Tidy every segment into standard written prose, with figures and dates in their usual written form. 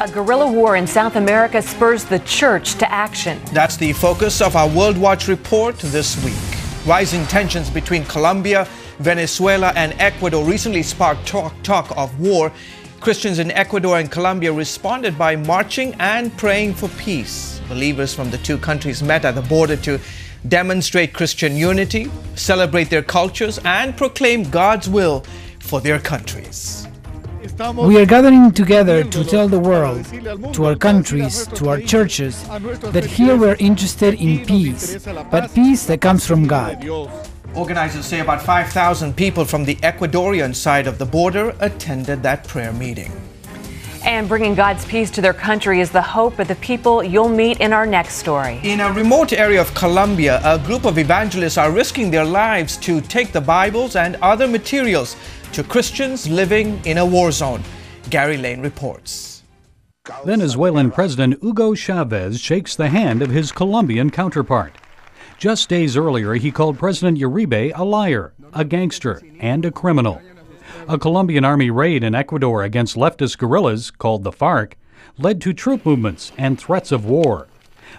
A guerrilla war in South America spurs the church to action. That's the focus of our WorldWatch report this week. Rising tensions between Colombia, Venezuela, and Ecuador recently sparked talk of war. Christians in Ecuador and Colombia responded by marching and praying for peace. Believers from the two countries met at the border to demonstrate Christian unity, celebrate their cultures, and proclaim God's will for their countries. We are gathering together to tell the world, to our countries, to our churches, that here we're interested in peace, but peace that comes from God. Organizers say about 5,000 people from the Ecuadorian side of the border attended that prayer meeting. And bringing God's peace to their country is the hope of the people you'll meet in our next story. In a remote area of Colombia, a group of evangelists are risking their lives to take the Bibles and other materials to Christians living in a war zone. Gary Lane reports. Venezuelan President Hugo Chavez shakes the hand of his Colombian counterpart. Just days earlier, he called President Uribe a liar, a gangster, and a criminal. A Colombian army raid in Ecuador against leftist guerrillas, called the FARC, led to troop movements and threats of war.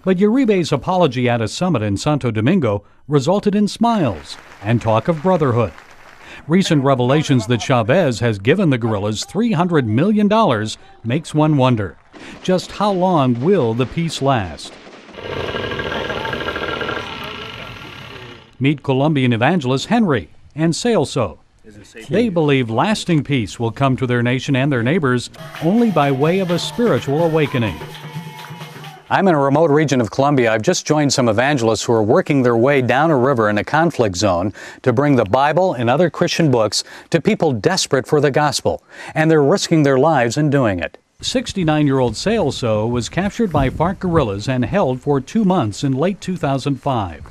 But Uribe's apology at a summit in Santo Domingo resulted in smiles and talk of brotherhood. Recent revelations that Chavez has given the guerrillas $300 million makes one wonder, just how long will the peace last? Meet Colombian evangelist Henry and Celso. They believe lasting peace will come to their nation and their neighbors only by way of a spiritual awakening. I'm in a remote region of Colombia. I've just joined some evangelists who are working their way down a river in a conflict zone to bring the Bible and other Christian books to people desperate for the gospel, and they're risking their lives in doing it. 69-year-old Celso was captured by FARC guerrillas and held for 2 months in late 2005.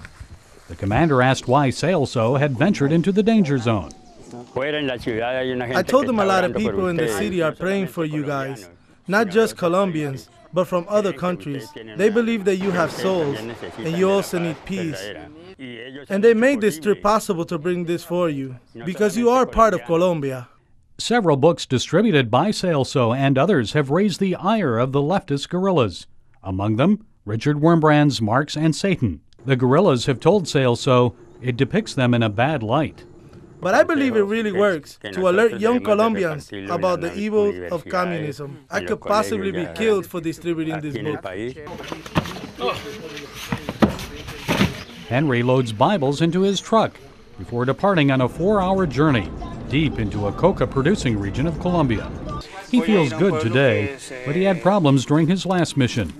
The commander asked why Celso had ventured into the danger zone. I told them a lot of people in the city are praying for you guys, not just Colombians, but from other countries. They believe that you have souls, and you also need peace. And they made this trip possible to bring this for you, because you are part of Colombia. Several books distributed by Celso and others have raised the ire of the leftist guerrillas. Among them, Richard Wurmbrand's Marx and Satan. The guerrillas have told Celso it depicts them in a bad light. But I believe it really works to alert young Colombians about the evils of communism. I could possibly be killed for distributing this book. Henry loads Bibles into his truck before departing on a 4-hour journey deep into a coca-producing region of Colombia. He feels good today, but he had problems during his last mission.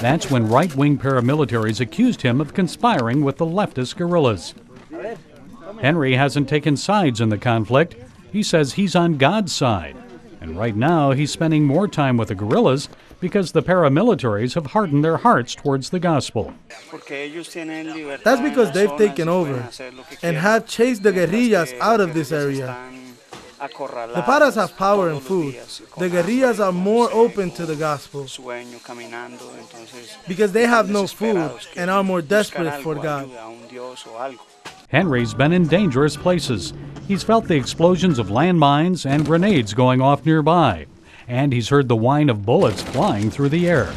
That's when right-wing paramilitaries accused him of conspiring with the leftist guerrillas. Henry hasn't taken sides in the conflict. He says he's on God's side. And right now, he's spending more time with the guerrillas because the paramilitaries have hardened their hearts towards the gospel. That's because they've taken over and have chased the guerrillas out of this area. The paras have power and food. The guerrillas are more open to the gospel because they have no food and are more desperate for God. Henry's been in dangerous places. He's felt the explosions of landmines and grenades going off nearby, and he's heard the whine of bullets flying through the air.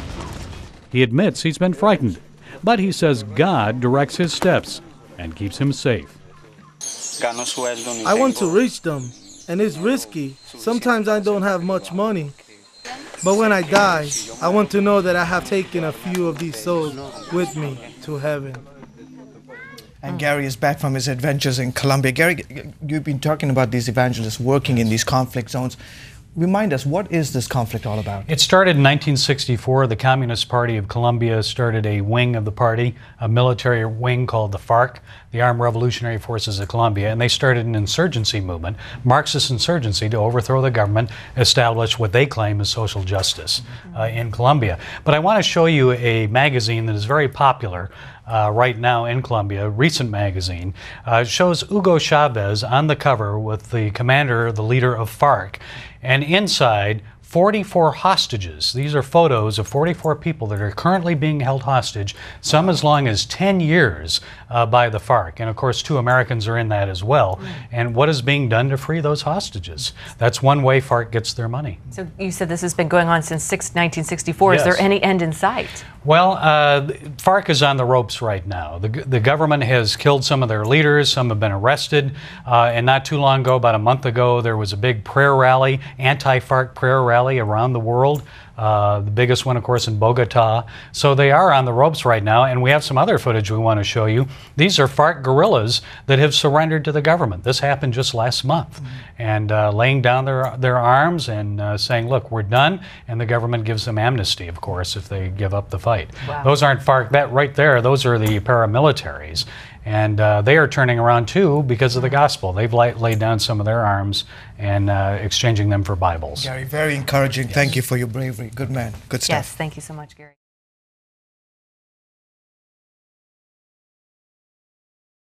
He admits he's been frightened, but he says God directs his steps and keeps him safe. I want to reach them, and it's risky. Sometimes I don't have much money. But when I die, I want to know that I have taken a few of these souls with me to heaven. And Gary is back from his adventures in Colombia. Gary, you've been talking about these evangelists working in these conflict zones. Remind us, what is this conflict all about? It started in 1964. The Communist Party of Colombia started a wing of the party, a military wing called the FARC, the Armed Revolutionary Forces of Colombia, and they started an insurgency movement, Marxist insurgency, to overthrow the government, establish what they claim is social justice in Colombia. But I want to show you a magazine that is very popular right now in Colombia, a recent magazine. It shows Hugo Chavez on the cover with the commander, the leader of FARC. And inside, 44 hostages. These are photos of 44 people that are currently being held hostage, some as long as 10 years by the FARC. And of course, 2 Americans are in that as well. And what is being done to free those hostages? That's one way FARC gets their money. So you said this has been going on since 1964. Yes. Is there any end in sight? Well, FARC is on the ropes right now. The government has killed some of their leaders, some have been arrested, and not too long ago, about a month ago, there was a big prayer rally, anti-FARC prayer rally around the world. The biggest one, of course, in Bogota. So they are on the ropes right now, and we have some other footage we want to show you. These are FARC guerrillas that have surrendered to the government. This happened just last month, and laying down their arms and saying, look, we're done, and the government gives them amnesty, of course, if they give up the fight. Wow. Those aren't FARC. That right there, those are the paramilitaries. And they are turning around too because of the gospel. They've laid down some of their arms and exchanging them for Bibles. Gary, very encouraging. Yes. Thank you for your bravery. Good man. Good stuff. Yes, thank you so much, Gary.